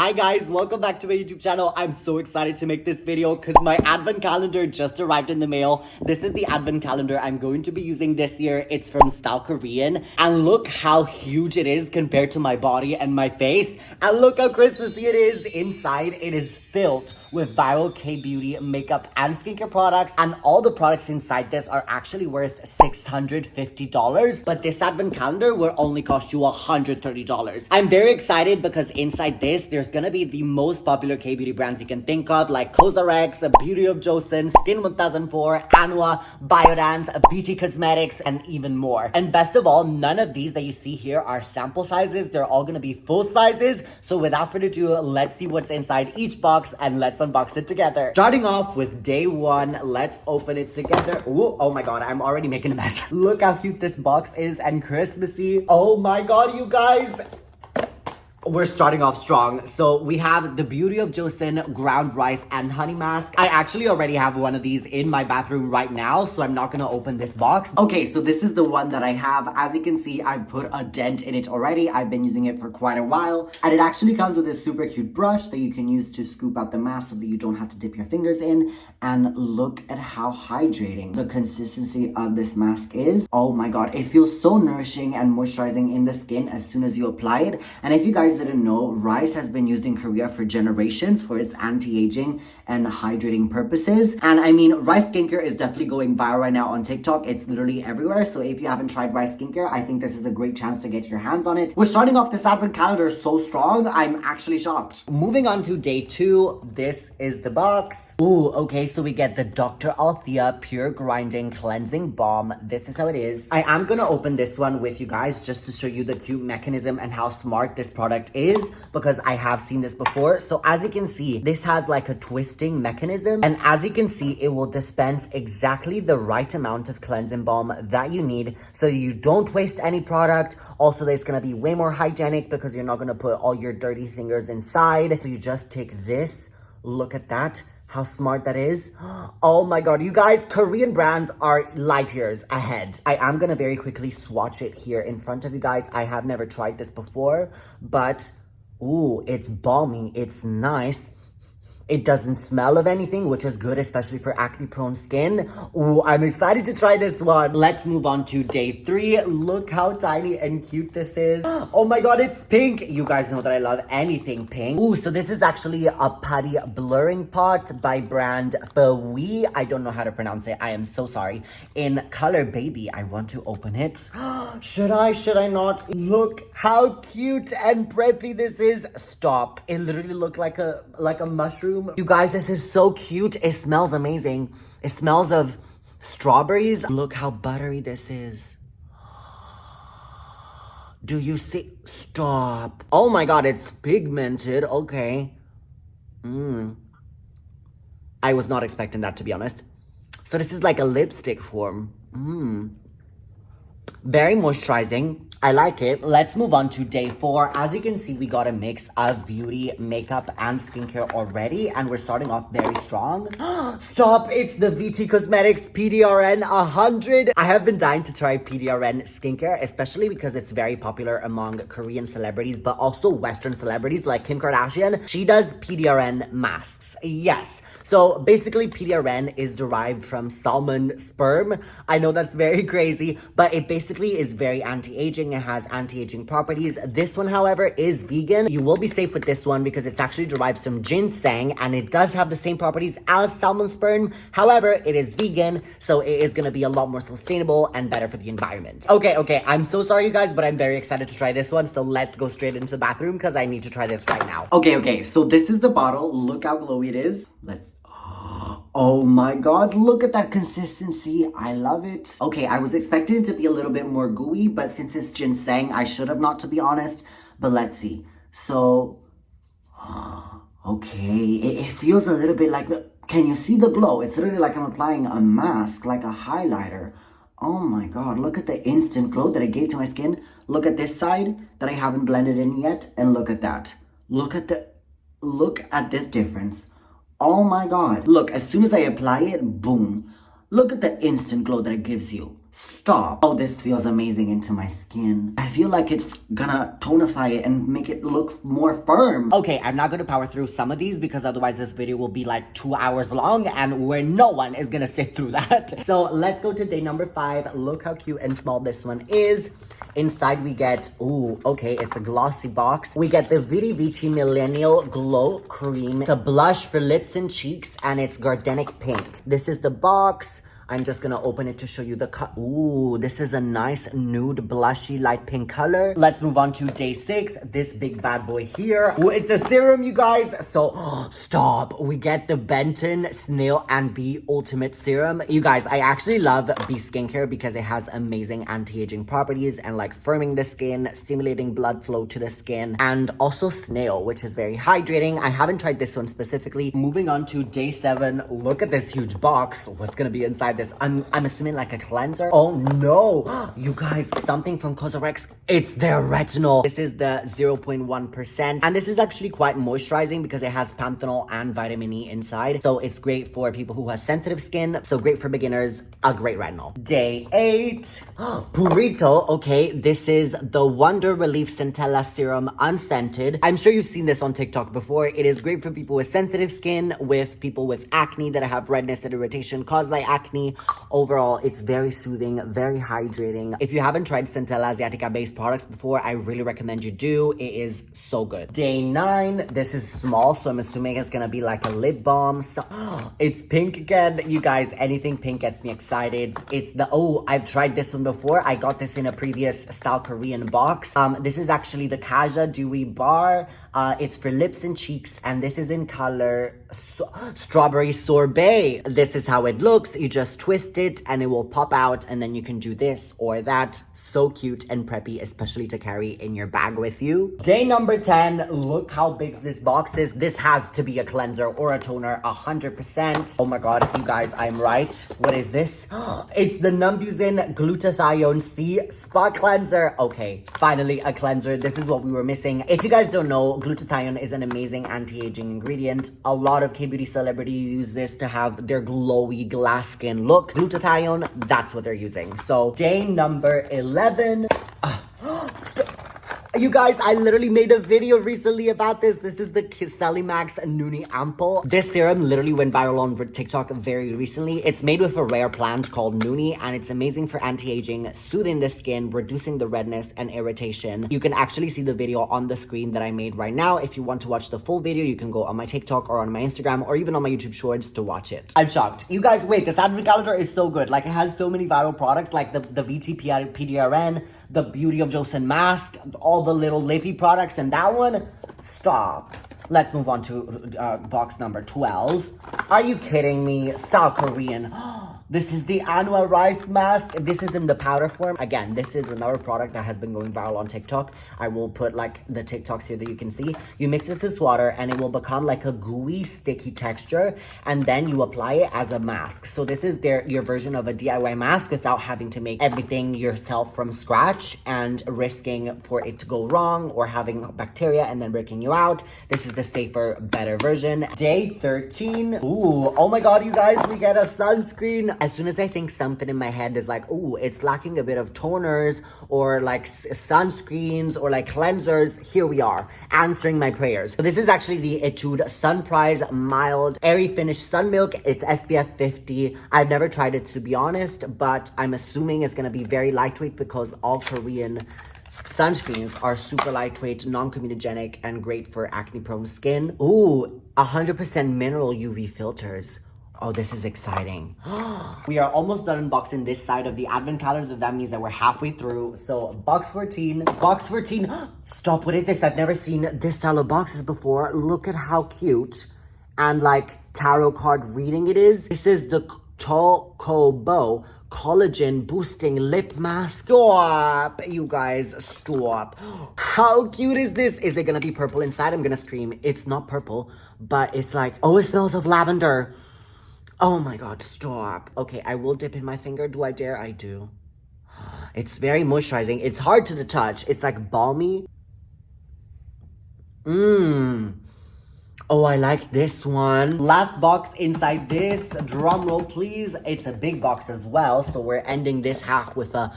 Hi guys, welcome back to my YouTube channel. I'm so excited to make this video because my advent calendar just arrived in the mail. This is the advent calendar I'm going to be using this year. It's from Stylekorean. And look how huge it is compared to my body and my face. And look how Christmassy it is. Inside, it is filled with viral Kbeauty makeup and skincare products. And all the products inside this are actually worth $650. But this advent calendar will only cost you $130. I'm very excited because inside this, there's gonna be the most popular K-beauty brands you can think of, like Cosrx, Beauty of Joseon, Skin 1004, Anua, Radiance, BT Cosmetics, and even more. And best of all, none of these that you see here are sample sizes. They're all gonna be full sizes. So without further ado, let's see what's inside each box and let's unbox it together. Starting off with day one, let's open it together. Ooh, oh my god, I'm already making a mess. Look how cute this box is and Christmassy. Oh my god, you guys. We're starting off strong. So we have the Beauty of Joseon ground rice and honey mask. I actually already have one of these in my bathroom right now, so I'm not gonna open this box. Okay, so this is the one that I have. As you can see, I've put a dent in it already. I've been using it for quite a while. And it actually comes with this super cute brush that you can use to scoop out the mask so that you don't have to dip your fingers in. And look at how hydrating the consistency of this mask is. Oh my god, it feels so nourishing and moisturizing in the skin as soon as you apply it. And if you guys didn't know, rice has been used in Korea for generations for its anti-aging and hydrating purposes. And I mean, rice skincare is definitely going viral right now on TikTok. It's literally everywhere. So if you haven't tried rice skincare, I think this is a great chance to get your hands on it. We're starting off this advent calendar so strong. I'm actually shocked. Moving on to day two, this is the box. Ooh, okay, so we get the Dr. Althea Pure Grinding Cleansing Balm. This is how it is. I am gonna open this one with you guys just to show you the cute mechanism and how smart this product is, because I have seen this before. So as you can see, this has like a twisting mechanism, and as you can see, it will dispense exactly the right amount of cleansing balm that you need so you don't waste any product. Also, it's gonna be way more hygienic because you're not gonna put all your dirty fingers inside. So you just take this, look at that. How smart that is. Oh my god, you guys, Korean brands are light years ahead. I am gonna very quickly swatch it here in front of you guys. I have never tried this before, but ooh, it's balmy, it's nice. It doesn't smell of anything, which is good, especially for acne-prone skin. Ooh, I'm excited to try this one. Let's move on to day three. Look how tiny and cute this is. Oh my god, it's pink. You guys know that I love anything pink. Ooh, so this is actually a putty blurring pot by brand FWEE. I don't know how to pronounce it. I am so sorry. In color baby, I want to open it. Should I not? Look how cute and preppy this is. Stop. It literally looked like a mushroom. You guys, this is so cute. It smells amazing. It smells of strawberries. Look how buttery this is. Do you see? Stop. Oh my god, it's pigmented. Okay. I was not expecting that, to be honest. So this is like a lipstick form. Very moisturizing. I like it. Let's move on to day four. As you can see, we got a mix of beauty, makeup, and skincare already, and we're starting off very strong. Stop! It's the VT Cosmetics PDRN 100. I have been dying to try PDRN skincare, especially because it's very popular among Korean celebrities, but also Western celebrities like Kim Kardashian. She does PDRN masks. Yes. So basically, PDRN is derived from salmon sperm. I know that's very crazy, but it basically is very anti-aging. It has anti-aging properties. This one, however, is vegan. You will be safe with this one because it's actually derived from ginseng, and it does have the same properties as salmon sperm. However, it is vegan, so it is gonna be a lot more sustainable and better for the environment. Okay, I'm so sorry, you guys, but I'm very excited to try this one. So let's go straight into the bathroom because I need to try this right now. Okay, so this is the bottle. Look how glowy it is. Oh my god, look at that consistency. I love it. Okay, I was expecting it to be a little bit more gooey, but since it's ginseng, I should have not, to be honest. But let's see. So, okay, it feels a little bit like, can you see the glow? It's literally like I'm applying a mask, like a highlighter. Oh my god, look at the instant glow that it gave to my skin. Look at this side that I haven't blended in yet, and look at that. Look at this difference. Oh my god. Look, as soon as I apply it, boom. Look at the instant glow that it gives you. Stop. Oh, this feels amazing into my skin. I feel like it's gonna tonify it and make it look more firm. Okay, I'm not gonna power through some of these because otherwise this video will be like 2 hours long and where no one is gonna sit through that. So let's go to day number 5. Look how cute and small this one is. Inside we get, ooh, okay, it's a glossy box. We get the Vidi Vici Millennial Glow Cream. It's a blush for lips and cheeks and it's Gardenic Pink. This is the box. I'm just gonna open it to show you the ooh, this is a nice nude blushy light pink color. Let's move on to day 6. This big bad boy here. Ooh, it's a serum, you guys. So stop. We get the Benton Snail and Bee Ultimate Serum. You guys, I actually love Bee skincare because it has amazing anti-aging properties and like firming the skin, stimulating blood flow to the skin, and also Snail, which is very hydrating. I haven't tried this one specifically. Moving on to day 7. Look at this huge box. What's gonna be inside this? I'm assuming like a cleanser. Oh no, you guys, something from Cosrx. It's their retinol. This is the 0.1%, and this is actually quite moisturizing because it has panthenol and vitamin E inside. So it's great for people who have sensitive skin. So great for beginners. A great retinol. Day 8. Burrito. Okay, this is the Wonder Relief Centella Serum Unscented. I'm sure you've seen this on TikTok before. It is great for people with sensitive skin, with people with acne that have redness and irritation caused by acne. Overall, it's very soothing, very hydrating. If you haven't tried Centella Asiatica based products before, I really recommend you do. It is so good. Day 9. This is small, so I'm assuming it's gonna be like a lip balm. So it's pink again. You guys, anything pink gets me excited. It's the, oh, I've tried this one before. I got this in a previous Stylekorean box. This is actually the Kaja Dewy Bar. It's for lips and cheeks, and this is in color Strawberry Sorbet. This is how it looks. You just twist it and it will pop out, and then you can do this or that. So cute and preppy, especially to carry in your bag with you. Day number 10. Look how big this box is. This has to be a cleanser or a toner, 100%. Oh my god, you guys, I'm right. What is this? It's the Numbuzin Glutathione C Spot Cleanser. Okay, finally a cleanser. This is what we were missing. If you guys don't know, glutathione is an amazing anti-aging ingredient. A lot of Kbeauty celebrities use this to have their glowy glass skin look. Glutathione, that's what they're using. So day number 11. You guys, I literally made a video recently about this. This is the Celimax Nooni Ampoule. This serum literally went viral on TikTok very recently. It's made with a rare plant called Noni, and it's amazing for anti-aging, soothing the skin, reducing the redness and irritation. You can actually see the video on the screen that I made right now. If you want to watch the full video, you can go on my TikTok or on my Instagram or even on my YouTube shorts to watch it. I'm shocked. You guys, wait, this advent calendar is so good. Like, it has so many viral products like the VT PDRN, the Beauty of Joseon mask, all the little lippy products, and that one, stop. Let's move on to box number 12. Are you kidding me? Stylekorean. This is the Anua rice mask. This is in the powder form. Again, this is another product that has been going viral on TikTok. I will put like the TikToks here that you can see. You mix this with water and it will become like a gooey, sticky texture. And then you apply it as a mask. So this is your version of a DIY mask without having to make everything yourself from scratch and risking for it to go wrong or having bacteria and then breaking you out. This is the safer, better version. Day 13. Ooh, oh my god, you guys, we get a sunscreen. As soon as I think something in my head is like, ooh, it's lacking a bit of toners or like sunscreens or like cleansers, here we are, answering my prayers. So this is actually the Etude Sunprise Mild Airy Finish Sun Milk. It's SPF 50. I've never tried it, to be honest, but I'm assuming it's going to be very lightweight because all Korean sunscreens are super lightweight, non-comedogenic, and great for acne-prone skin. Ooh, 100% mineral UV filters. Oh, this is exciting. We are almost done unboxing this side of the advent calendar. That means that we're halfway through. So box 14. Box 14. Stop, what is this? I've never seen this style of boxes before. Look at how cute and like tarot card reading it is. This is the TOCOBO Collagen Boosting Lip Mask. Stop, you guys, stop. How cute is this? Is it gonna be purple inside? I'm gonna scream. It's not purple, but it's like, oh, it smells of lavender. Oh my god, stop. Okay, I will dip in my finger. Do I dare? I do. It's very moisturizing. It's hard to the touch. It's like balmy. Oh, I like this one. Last box inside this. Drum roll, please. It's a big box as well, so we're ending this half with a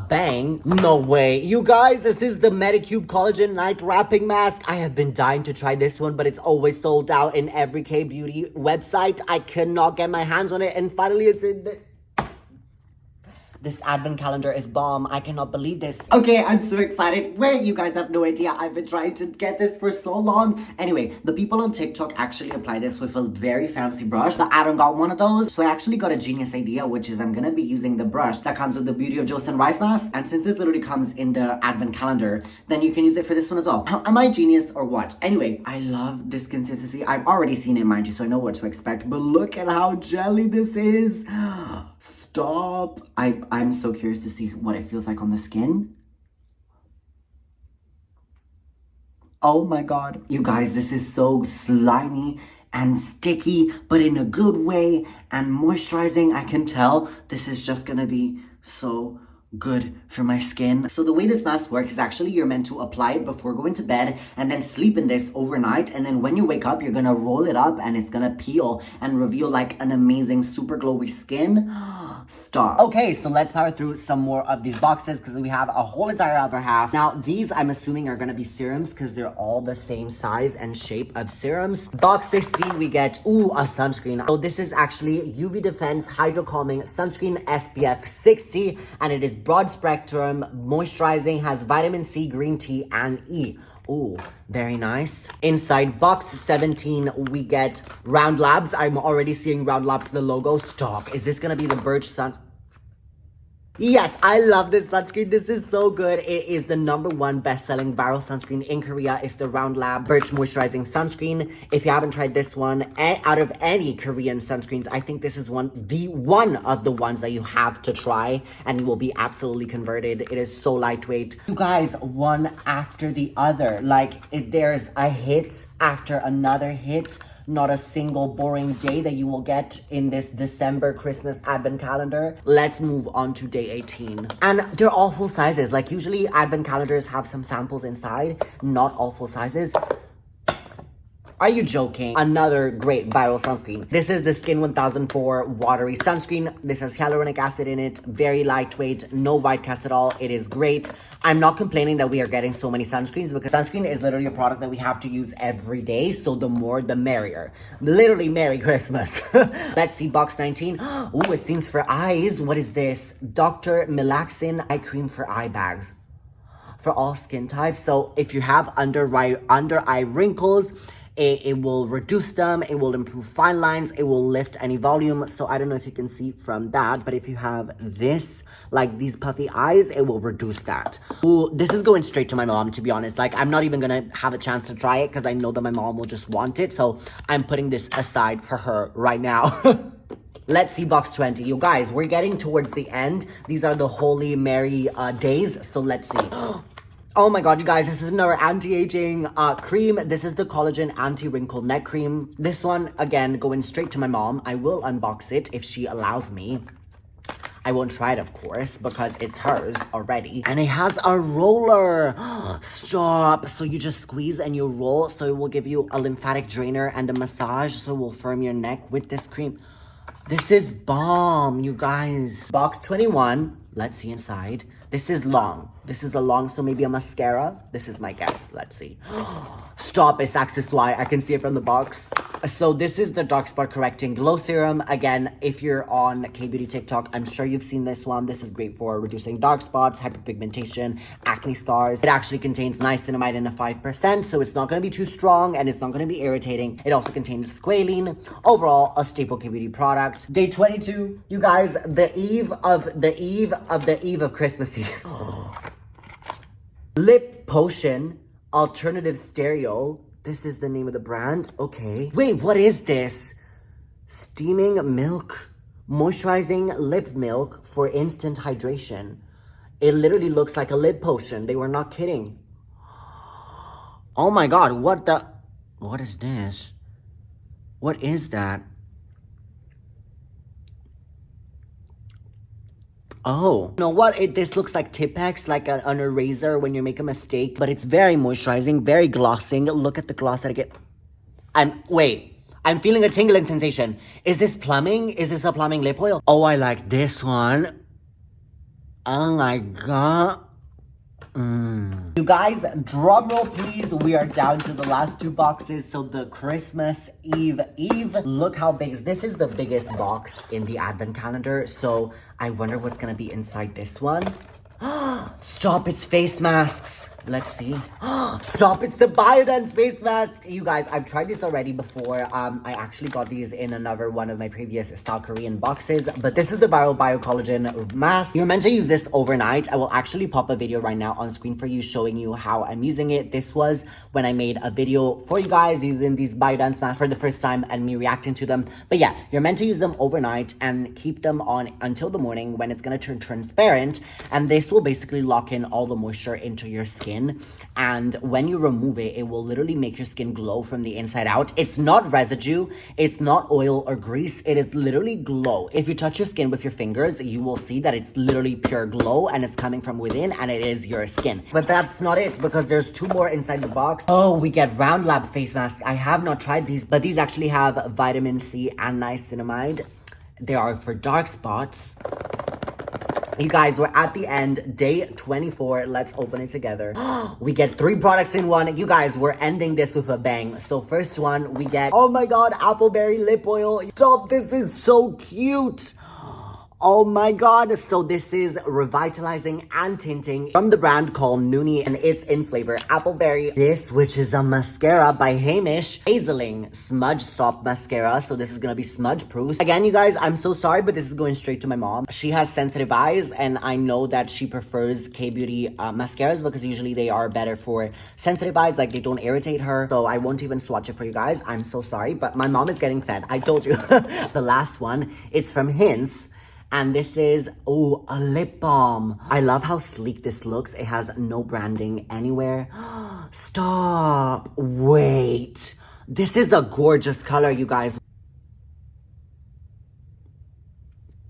bang. No way. You guys, this is the Medicube Collagen Night Wrapping Mask. I have been dying to try this one, but it's always sold out in every Kbeauty website. I cannot get my hands on it, and finally it's in the... This advent calendar is bomb. I cannot believe this. Okay, I'm so excited. Wait, you guys have no idea. I've been trying to get this for so long. Anyway, the people on TikTok actually apply this with a very fancy brush. But I don't got one of those. So I actually got a genius idea, which is I'm gonna be using the brush that comes with the Beauty of Joseon Rice Mask. And since this literally comes in the advent calendar, then you can use it for this one as well. Am I genius or what? Anyway, I love this consistency. I've already seen it, mind you, so I know what to expect. But look at how jelly this is. Stop. I'm so curious to see what it feels like on the skin. Oh my god. You guys, this is so slimy and sticky, but in a good way, and moisturizing. I can tell this is just gonna be so good for my skin. So the way this mask works is actually you're meant to apply it before going to bed and then sleep in this overnight, and then when you wake up you're gonna roll it up and it's gonna peel and reveal like an amazing super glowy skin. Stop. Okay, so let's power through some more of these boxes because we have a whole entire other half. Now these I'm assuming are gonna be serums because they're all the same size and shape of serums. Box 16 we get a sunscreen. So this is actually UV Defense Hydro Calming Sunscreen SPF 60, and it is broad spectrum, moisturizing, has vitamin C, green tea, and E. Ooh, very nice. Inside box 17, we get Round Labs. I'm already seeing Round Labs, the logo. Stop. Is this gonna be the Birch Sun? Yes, I love this sunscreen. This is so good. It is the #1 best-selling viral sunscreen in Korea. It's the Round Lab Birch Moisturizing Sunscreen. If you haven't tried this one, out of any Korean sunscreens, I think this is one of the ones that you have to try, and you will be absolutely converted. It is so lightweight. You guys, one after the other. Like, there's a hit after another hit. Not a single boring day that you will get in this December Christmas advent calendar. Let's move on to day 18. And they're all full sizes. Like usually advent calendars have some samples inside. Not all full sizes. Are you joking? Another great viral sunscreen. This is the Skin 1004 Watery Sunscreen. This has hyaluronic acid in it. Very lightweight. No white cast at all. It is great. I'm not complaining that we are getting so many sunscreens because sunscreen is literally a product that we have to use every day. So the more, the merrier. Literally, Merry Christmas. Let's see box 19. Ooh, it seems for eyes. What is this? Dr. Melaxin Eye Cream for eye bags. For all skin types. So if you have under eye wrinkles, it will reduce them, it will improve fine lines, it will lift any volume. So I don't know if you can see from that, but if you have this, like these puffy eyes, it will reduce that. Ooh, this is going straight to my mom, to be honest. Like, I'm not even gonna have a chance to try it because I know that my mom will just want it. So I'm putting this aside for her right now. Let's see box 20. You guys, we're getting towards the end. These are the Holy Mary days. So let's see. Oh my god, you guys, this is another anti-aging cream. This is the Collagen Anti-Wrinkle Neck Cream. This one, again, going straight to my mom. I will unbox it if she allows me. I won't try it, of course, because it's hers already. And it has a roller. Stop. So you just squeeze and you roll. So it will give you a lymphatic drainer and a massage. So it will firm your neck with this cream. This is bomb, you guys. Box 21. Let's see inside. This is long. This is a long, so maybe a mascara. This is my guess. Let's see. Stop, it's Axis Y. I can see it from the box. So this is the Dark Spot Correcting Glow Serum. Again, if you're on Kbeauty TikTok, I'm sure you've seen this one. This is great for reducing dark spots, hyperpigmentation, acne scars. It actually contains niacinamide in a 5%, so it's not going to be too strong and it's not going to be irritating. It also contains squalene. Overall, a staple Kbeauty product. Day 22, you guys, the eve of Christmas Eve. Lip Potion Alternative Stereo. This is the name of the brand. Okay. Wait, what is this? Steaming milk. Moisturizing lip milk for instant hydration. It literally looks like a lip potion. They were not kidding. Oh my god, what is this? What is that? Oh, you know what? This looks like Tipex, like an eraser when you make a mistake. But it's very moisturizing, very glossing. Look at the gloss that I get. I'm feeling a tingling sensation. Is this plumbing? Is this a plumbing lip oil? Oh, I like this one. Oh my god. You guys, drum roll please. We are down to the last 2 boxes. So the Christmas Eve. Look how big. This is the biggest box in the advent calendar. So I wonder what's gonna be inside this one. Stop, it's face masks. Let's see. Stop, it's the Biodance face mask. You guys, I've tried this already before. I actually got these in another one of my previous Stylekorean boxes. But this is the Viral Biocollagen mask. You're meant to use this overnight. I will actually pop a video right now on screen for you showing you how I'm using it. This was when I made a video for you guys using these Biodance masks for the first time and me reacting to them. But yeah, you're meant to use them overnight and keep them on until the morning when it's going to turn transparent. And this will basically lock in all the moisture into your skin. And when you remove it, it will literally make your skin glow from the inside out. It's not residue, it's not oil or grease, it is literally glow. If you touch your skin with your fingers, you will see that it's literally pure glow and it's coming from within and it is your skin. But that's not it, because there's 2 more inside the box. Oh, we get Round Lab face masks. I have not tried these, but these actually have vitamin C and niacinamide. They are for dark spots. You guys, we're at the end, day 24. Let's open it together. We get 3 products in one. You guys, we're ending this with a bang. So first one, we get, oh my god, Appleberry Lip Oil. Stop, this is so cute. Oh my god. So this is revitalizing and tinting from the brand called Noni, and it's in flavor Appleberry. This, which is a mascara by Heimish, Hazeling Smudge Stop Mascara. So this is gonna be smudge proof. Again, you guys, I'm so sorry, but this is going straight to my mom. She has sensitive eyes, and I know that she prefers Kbeauty mascaras because usually they are better for sensitive eyes, like they don't irritate her. So I won't even swatch it for you guys. I'm so sorry, but my mom is getting fed. I told you. The last one, it's from Hince. And this is, oh, a lip balm. I love how sleek this looks. It has no branding anywhere. Stop. Wait. This is a gorgeous color, you guys.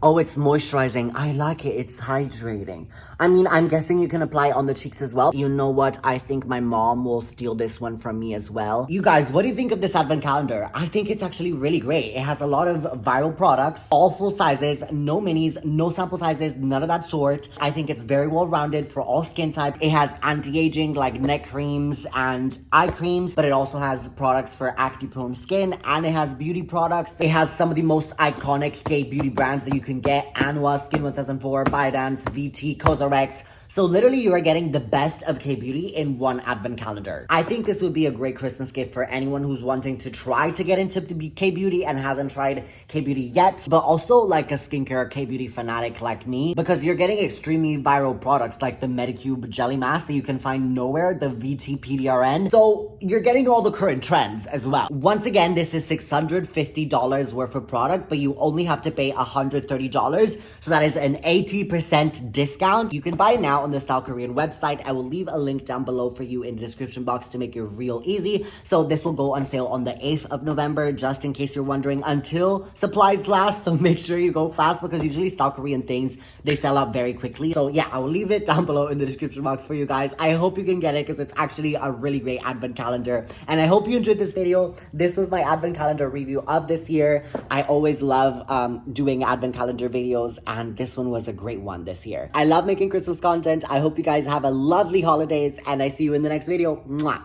Oh, it's moisturizing. I like it. It's hydrating. I mean, I'm guessing you can apply on the cheeks as well. You know what? I think my mom will steal this one from me as well. You guys, what do you think of this advent calendar? I think it's actually really great. It has a lot of viral products, all full sizes, no minis, no sample sizes, none of that sort. I think it's very well rounded for all skin types. It has anti-aging like neck creams and eye creams, but it also has products for acne prone skin, and it has beauty products. It has some of the most iconic K-beauty brands that you can get: Anua, Skin 1004, Biodance, VT, Cosrx. So literally you are getting the best of Kbeauty in one advent calendar. I think this would be a great Christmas gift for anyone who's wanting to try to get into Kbeauty and hasn't tried Kbeauty yet, but also like a skincare Kbeauty fanatic like me, because you're getting extremely viral products like the Medicube jelly mask that you can find nowhere, the VT PDRN. So you're getting all the current trends as well. Once again, this is $650 worth of product, but you only have to pay $130. So that is an 80% discount. You can buy it now on the Stylekorean website. I will leave a link down below for you in the description box to make it real easy. So this will go on sale on the 8th of November, just in case you're wondering, until supplies last. So make sure you go fast, because usually Stylekorean things, they sell out very quickly. So yeah, I will leave it down below in the description box for you guys. I hope you can get it, because it's actually a really great advent calendar. And I hope you enjoyed this video. This was my advent calendar review of this year. I always love doing advent calendar videos, and this one was a great one this year. I love making Christmas content. I hope you guys have a lovely holidays, and I see you in the next video. Mwah.